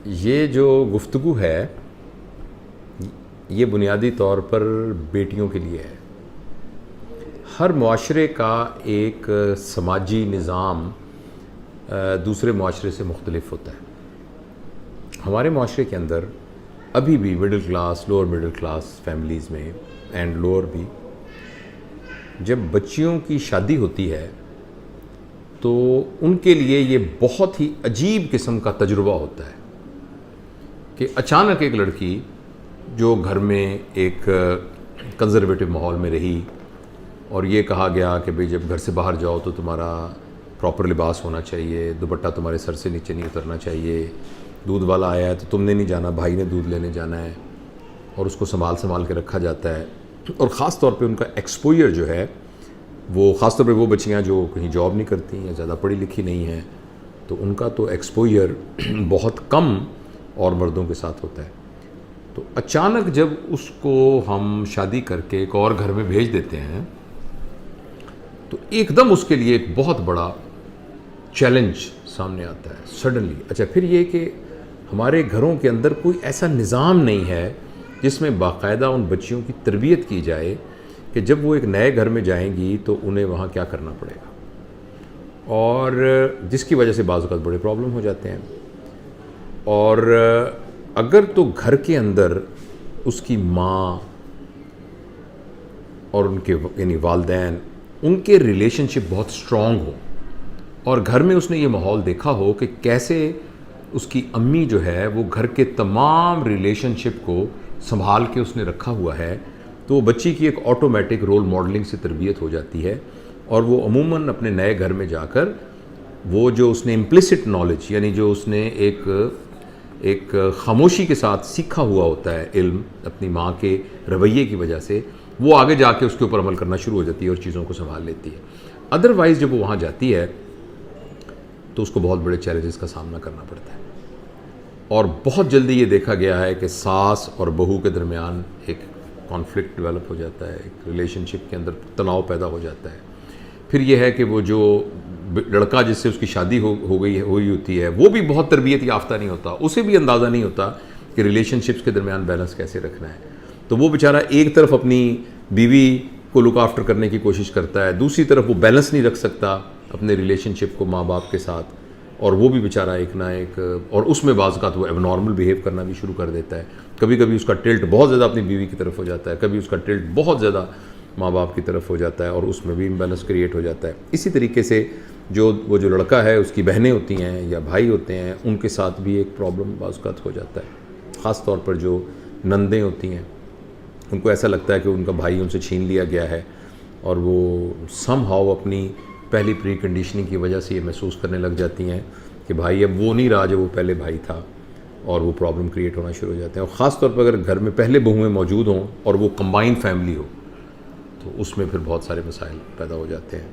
یہ جو گفتگو ہے یہ بنیادی طور پر بیٹیوں کے لیے ہے۔ ہر معاشرے کا ایک سماجی نظام دوسرے معاشرے سے مختلف ہوتا ہے۔ ہمارے معاشرے کے اندر ابھی بھی middle class, lower middle class families میں اینڈ لوور بھی جب بچیوں کی شادی ہوتی ہے تو ان کے لیے یہ بہت ہی عجیب قسم کا تجربہ ہوتا ہے کہ اچانک ایک لڑکی جو گھر میں ایک کنزرویٹو ماحول میں رہی اور یہ کہا گیا کہ بھئی جب گھر سے باہر جاؤ تو تمہارا پراپر لباس ہونا چاہیے، دوپٹہ تمہارے سر سے نیچے نہیں اترنا چاہیے، دودھ والا آیا ہے تو تم نے نہیں جانا، بھائی نے دودھ لینے جانا ہے، اور اس کو سنبھال کے رکھا جاتا ہے۔ اور خاص طور پہ ان کا ایکسپوئر جو ہے وہ خاص طور پہ وہ بچیاں جو کہیں جاب نہیں کرتی یا زیادہ پڑھی لکھی نہیں ہیں تو ان کا تو ایکسپوئر بہت کم اور مردوں کے ساتھ ہوتا ہے۔ تو اچانک جب اس کو ہم شادی کر کے ایک اور گھر میں بھیج دیتے ہیں تو ایک دم اس کے لیے ایک بہت بڑا چیلنج سامنے آتا ہے سڈنلی۔ اچھا، پھر یہ کہ ہمارے گھروں کے اندر کوئی ایسا نظام نہیں ہے جس میں باقاعدہ ان بچیوں کی تربیت کی جائے کہ جب وہ ایک نئے گھر میں جائیں گی تو انہیں وہاں کیا کرنا پڑے گا، اور جس کی وجہ سے بعض اوقات بڑے پرابلم ہو جاتے ہیں۔ اور اگر تو گھر کے اندر اس کی ماں اور ان کے یعنی والدین ان کے ریلیشن شپ بہت سٹرونگ ہو اور گھر میں اس نے یہ ماحول دیکھا ہو کہ کیسے اس کی امی جو ہے وہ گھر کے تمام ریلیشن شپ کو سنبھال کے اس نے رکھا ہوا ہے، تو وہ بچی کی ایک آٹومیٹک رول ماڈلنگ سے تربیت ہو جاتی ہے، اور وہ عموماً اپنے نئے گھر میں جا کر وہ جو اس نے امپلیسٹ نالج یعنی جو اس نے ایک خاموشی کے ساتھ سیکھا ہوا ہوتا ہے علم اپنی ماں کے رویے کی وجہ سے، وہ آگے جا کے اس کے اوپر عمل کرنا شروع ہو جاتی ہے اور چیزوں کو سنبھال لیتی ہے۔ ادروائز جب وہ وہاں جاتی ہے تو اس کو بہت بڑے چیلنجز کا سامنا کرنا پڑتا ہے، اور بہت جلدی یہ دیکھا گیا ہے کہ ساس اور بہو کے درمیان ایک کانفلکٹ ڈیولپ ہو جاتا ہے، ایک ریلیشن شپ کے اندر تناؤ پیدا ہو جاتا ہے۔ پھر یہ ہے کہ وہ جو لڑکا جس سے اس کی شادی ہوئی ہوتی ہے وہ بھی بہت تربیت یافتہ نہیں ہوتا، اسے بھی اندازہ نہیں ہوتا کہ ریلیشن شپس کے درمیان بیلنس کیسے رکھنا ہے، تو وہ بیچارہ ایک طرف اپنی بیوی کو لک آفٹر کرنے کی کوشش کرتا ہے، دوسری طرف وہ بیلنس نہیں رکھ سکتا اپنے ریلیشن شپ کو ماں باپ کے ساتھ، اور وہ بھی بیچارہ ایک نہ ایک، اور اس میں بعض اوقات وہ ایب نارمل بیہیو کرنا بھی شروع کر دیتا ہے۔ کبھی کبھی اس کا ٹلٹ بہت زیادہ اپنی بیوی کی طرف ہو جاتا ہے، کبھی اس کا ٹلٹ بہت زیادہ ماں باپ کی طرف ہو جاتا ہے، اور اس میں بھی امبیلنس کریٹ ہو جاتا ہے۔ اسی طریقے سے وہ جو لڑکا ہے اس کی بہنیں ہوتی ہیں یا بھائی ہوتے ہیں، ان کے ساتھ بھی ایک پرابلم بعض اوقات ہو جاتا ہے، خاص طور پر جو نندیں ہوتی ہیں ان کو ایسا لگتا ہے کہ ان کا بھائی ان سے چھین لیا گیا ہے، اور وہ سم ہاؤ اپنی پہلی پری کنڈیشننگ کی وجہ سے یہ محسوس کرنے لگ جاتی ہیں کہ بھائی اب وہ نہیں رہا جو وہ پہلے بھائی تھا، اور وہ پرابلم کریٹ ہونا شروع ہو جاتے ہیں۔ اور خاص طور پر اگر گھر میں پہلے بہویں موجود ہوں اور وہ کمبائن فیملی ہو تو اس میں پھر بہت سارے مسائل پیدا ہو جاتے ہیں۔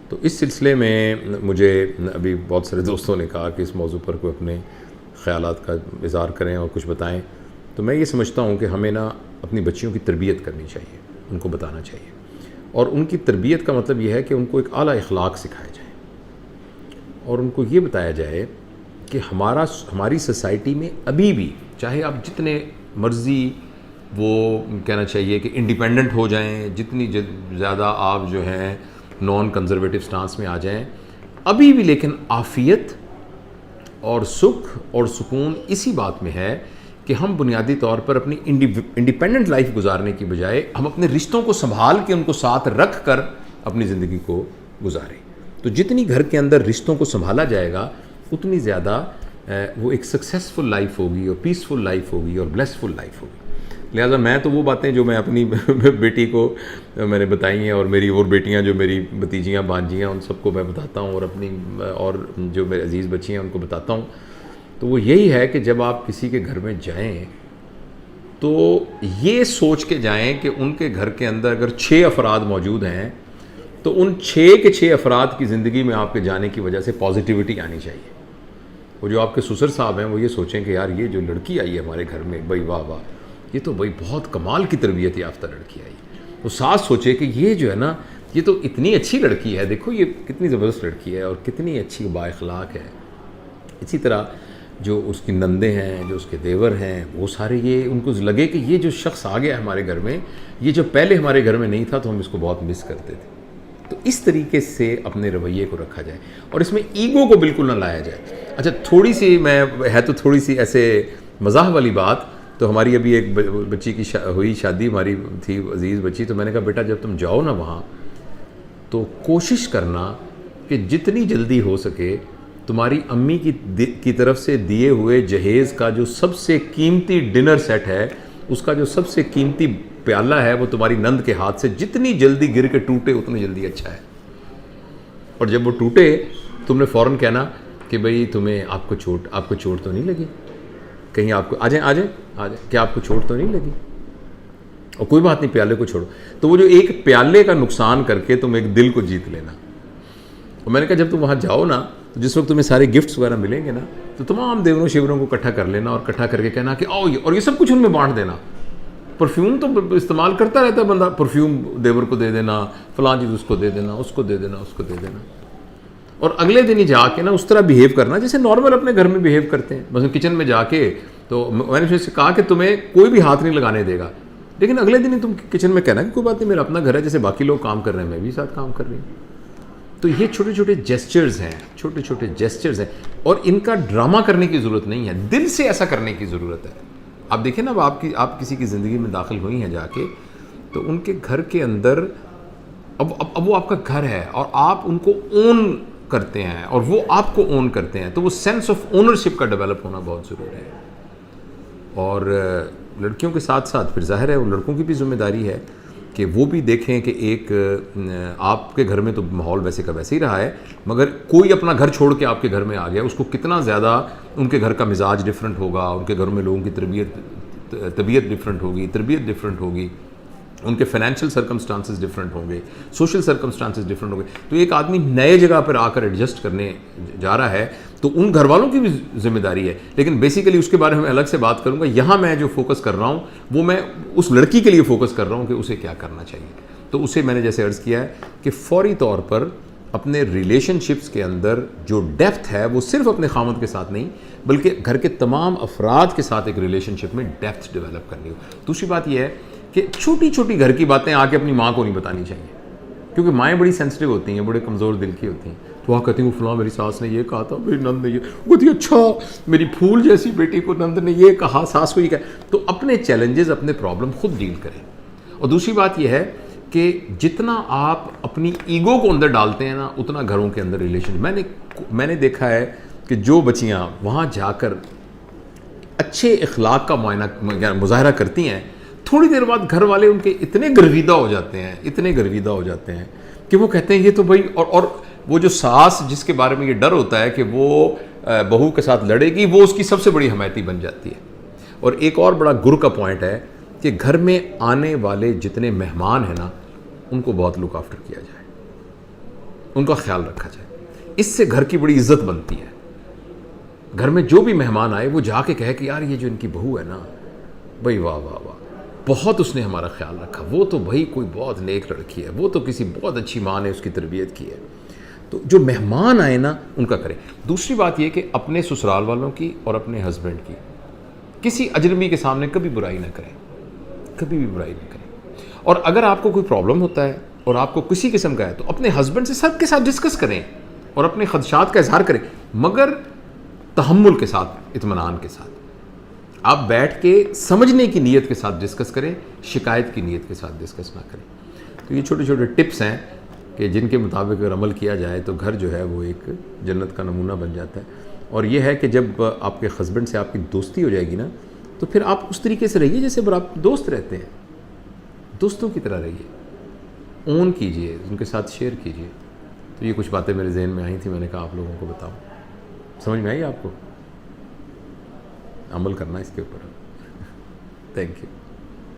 تو اس سلسلے میں مجھے ابھی بہت سارے دوستوں نے کہا کہ اس موضوع پر کوئی اپنے خیالات کا اظہار کریں اور کچھ بتائیں، تو میں یہ سمجھتا ہوں کہ ہمیں نا اپنی بچیوں کی تربیت کرنی چاہیے، ان کو بتانا چاہیے، اور ان کی تربیت کا مطلب یہ ہے کہ ان کو ایک اعلیٰ اخلاق سکھائے جائیں، اور ان کو یہ بتایا جائے کہ ہماری سوسائٹی میں ابھی بھی چاہے آپ جتنے مرضی وہ کہنا چاہیے کہ انڈیپینڈنٹ ہو جائیں، جتنی زیادہ آپ جو ہیں نان کنزرویٹو سٹانس میں آ جائیں، ابھی بھی لیکن عافیت اور سکھ اور سکون اسی بات میں ہے کہ ہم بنیادی طور پر اپنی انڈیپینڈنٹ لائف گزارنے کی بجائے ہم اپنے رشتوں کو سنبھال کے ان کو ساتھ رکھ کر اپنی زندگی کو گزاریں۔ تو جتنی گھر کے اندر رشتوں کو سنبھالا جائے گا اتنی زیادہ وہ ایک سکسیسفل لائف ہوگی اور پیسفل لائف ہوگی اور بلیسفل لائف ہوگی۔ لہٰذا میں تو وہ باتیں جو میں اپنی بیٹی کو میں نے بتائی ہیں، اور میری اور بیٹیاں جو میری بھتیجیاں بانجیاں ان سب کو میں بتاتا ہوں، اور جو میرے عزیز بچی ہیں ان کو بتاتا ہوں، تو وہ یہی ہے کہ جب آپ کسی کے گھر میں جائیں تو یہ سوچ کے جائیں کہ ان کے گھر کے اندر اگر 6 افراد موجود ہیں تو ان 6 کے 6 افراد کی زندگی میں آپ کے جانے کی وجہ سے پازیٹیوٹی آنی چاہیے۔ وہ جو آپ کے سسر صاحب ہیں وہ یہ سوچیں کہ یار یہ جو لڑکی آئی ہے ہمارے گھر میں، بھائی واہ واہ، یہ تو بھائی بہت کمال کی تربیت یافتہ لڑکی آئی ہے۔ وہ ساس سوچے کہ یہ جو ہے نا یہ تو اتنی اچھی لڑکی ہے، دیکھو یہ کتنی زبردست لڑکی ہے اور کتنی اچھی با اخلاق ہے۔ اسی طرح جو اس کی نندیں ہیں، جو اس کے دیور ہیں، وہ سارے یہ ان کو لگے کہ یہ جو شخص آ گیا ہمارے گھر میں، یہ جو پہلے ہمارے گھر میں نہیں تھا تو ہم اس کو بہت مس کرتے تھے. تو اس طریقے سے اپنے رویے کو رکھا جائے اور اس میں ایگو کو بالکل نہ لایا جائے. اچھا تھوڑی سی تھوڑی سی ایسے مزاح والی بات. تو ہماری ابھی ایک بچی کی ہوئی شادی، ہماری تھی عزیز بچی. تو میں نے کہا بیٹا جب تم جاؤ نا وہاں تو کوشش کرنا کہ جتنی جلدی ہو سکے تمہاری امی کی طرف سے دیے ہوئے جہیز کا جو سب سے قیمتی ڈنر سیٹ ہے، اس کا جو سب سے قیمتی پیالہ ہے، وہ تمہاری نند کے ہاتھ سے جتنی جلدی گر کے ٹوٹے اتنی جلدی اچھا ہے. اور جب وہ ٹوٹے تم نے فوراً کہنا کہ بھئی آپ کو چوٹ تو نہیں لگی، کہیں آپ کو آ جائیں کیا آپ کو چوٹ تو نہیں لگی؟ اور کوئی بات نہیں، پیالے کو چھوڑو. تو وہ جو ایک پیالے کا نقصان کر کے تم ایک دل کو جیت لینا. اور میں نے کہا جب تم وہاں جاؤ نا تو جس وقت تمہیں سارے گفٹس وغیرہ ملیں گے نا تو تمام دیوروں شیوروں کو اکٹھا کر لینا اور اکٹھا کر کے کہنا کہ آؤ، اور یہ سب کچھ ان میں بانٹ دینا. پرفیوم تو استعمال کرتا رہتا ہے بندہ، پرفیوم دیور کو دے دینا، فلاں چیز اس کو دے دینا، اس کو دے دینا، اس کو دے دینا. اور اگلے دن ہی جا کے نا اس طرح بیہیو کرنا جیسے نارمل اپنے گھر میں بیہیو کرتے ہیں. مثلا کچن میں جا کے تو میں نے اس سے کہا کہ تمہیں کوئی بھی ہاتھ نہیں لگانے دے گا، لیکن اگلے دن ہی تم کچن میں کہنا کہ کوئی بات نہیں، میرا اپنا گھر ہے، جیسے باقی لوگ کام کر رہے ہیں میں بھی ساتھ کام کر رہی ہوں. تو یہ چھوٹے چھوٹے جیسچرز ہیں اور ان کا ڈرامہ کرنے کی ضرورت نہیں ہے، دل سے ایسا کرنے کی ضرورت ہے. آپ دیکھیں نا، اب آپ کسی کی زندگی میں داخل ہوئی ہیں جا کے، تو ان کے گھر کے اندر اب وہ آپ کا گھر ہے اور آپ ان کو اون کرتے ہیں اور وہ آپ کو اون کرتے ہیں، تو وہ سینس آف اونرشپ کا ڈیولپ ہونا بہت ضروری ہے. اور لڑکیوں کے ساتھ ساتھ پھر ظاہر ہے وہ لڑکوں کی بھی ذمہ داری ہے کہ وہ بھی دیکھیں کہ ایک آپ کے گھر میں تو ماحول ویسے کا ویسے ہی رہا ہے، مگر کوئی اپنا گھر چھوڑ کے آپ کے گھر میں آ گیا، اس کو کتنا زیادہ ان کے گھر کا مزاج ڈفرینٹ ہوگا، ان کے گھر میں لوگوں کی طبیعت ڈفرینٹ ہوگی، تربیت ڈفرینٹ ہوگی، ان کے فائنینشیل سرکمسٹانسز ڈفرینٹ ہوں گے، سوشل سرکمسٹانسز ڈفرینٹ ہوں گے. تو ایک آدمی نئے جگہ پر آ کر ایڈجسٹ کرنے جا رہا ہے تو ان گھر والوں کی بھی ذمہ داری ہے. لیکن بیسیکلی اس کے بارے میں الگ سے بات کروں گا. یہاں میں جو فوکس کر رہا ہوں وہ میں اس لڑکی کے لیے فوکس کر رہا ہوں کہ اسے کیا کرنا چاہیے. تو اسے میں نے جیسے عرض کیا ہے کہ فوری طور پر اپنے ریلیشن شپس کے اندر جو ڈیپتھ ہے وہ صرف اپنے خامند کے ساتھ نہیں بلکہ گھر کے تمام افراد کے ساتھ ایک ریلیشن شپ میں ڈیپتھ ڈیولپ کرنی ہو. دوسری بات یہ ہے کہ چھوٹی چھوٹی گھر کی باتیں آ کے اپنی ماں کو نہیں بتانی چاہیے، کیونکہ مائیں بڑی سینسٹیو ہوتی ہیں، بڑے کمزور دل کی ہوتی ہیں. تو وہ کہتی ہیں وہ فلاں میری ساس نے یہ کہا تھا، میری نند نے یہ کہتی، اچھا میری پھول جیسی بیٹی کو نند نے یہ کہا، ساس کو یہ کہا. تو اپنے چیلنجز، اپنے پرابلم خود ڈیل کریں. اور دوسری بات یہ ہے کہ جتنا آپ اپنی ایگو کو اندر ڈالتے ہیں نا اتنا گھروں کے اندر ریلیشن. میں نے دیکھا ہے کہ جو بچیاں وہاں جا کر اچھے اخلاق کا مظاہرہ کرتی ہیں، تھوڑی دیر بعد گھر والے ان کے اتنے گرویدہ ہو جاتے ہیں کہ وہ کہتے ہیں یہ تو بھائی، اور وہ جو ساس جس کے بارے میں یہ ڈر ہوتا ہے کہ وہ بہو کے ساتھ لڑے گی، وہ اس کی سب سے بڑی حمایتی بن جاتی ہے. اور ایک اور بڑا گر کا پوائنٹ ہے کہ گھر میں آنے والے جتنے مہمان ہیں نا ان کو بہت لک آفٹر کیا جائے، ان کا خیال رکھا جائے. اس سے گھر کی بڑی عزت بنتی ہے. گھر میں جو بھی مہمان آئے وہ جا کے کہے کہ یار یہ جو ان کی بہو ہے نا، بھائی واہ واہ واہ، بہت اس نے ہمارا خیال رکھا، وہ تو بھائی کوئی بہت نیک لڑکی ہے، وہ تو کسی بہت اچھی ماں نے اس کی تربیت کی ہے. تو جو مہمان آئے نا ان کا کریں. دوسری بات یہ کہ اپنے سسرال والوں کی اور اپنے ہسبینڈ کی کسی اجنبی کے سامنے کبھی برائی نہ کریں، کبھی بھی برائی نہ کریں. اور اگر آپ کو کوئی پرابلم ہوتا ہے اور آپ کو کسی قسم کا ہے تو اپنے ہسبینڈ سے سب کے ساتھ ڈسکس کریں اور اپنے خدشات کا اظہار کریں، مگر تحمل کے ساتھ، اطمینان کے ساتھ. آپ بیٹھ کے سمجھنے کی نیت کے ساتھ ڈسکس کریں، شکایت کی نیت کے ساتھ ڈسکس نہ کریں. تو یہ چھوٹے چھوٹے ٹپس ہیں کہ جن کے مطابق اگر عمل کیا جائے تو گھر جو ہے وہ ایک جنت کا نمونہ بن جاتا ہے. اور یہ ہے کہ جب آپ کے ہسبینڈ سے آپ کی دوستی ہو جائے گی نا تو پھر آپ اس طریقے سے رہیے جیسے آپ دوست رہتے ہیں، دوستوں کی طرح رہیے، اون کیجئے، ان کے ساتھ شیئر کیجئے. تو یہ کچھ باتیں میرے ذہن میں آئی تھیں، میں نے کہا آپ لوگوں کو بتاؤں. سمجھ میں آئی آپ کو؟ عمل کرنا اس کے اوپر. Thank you.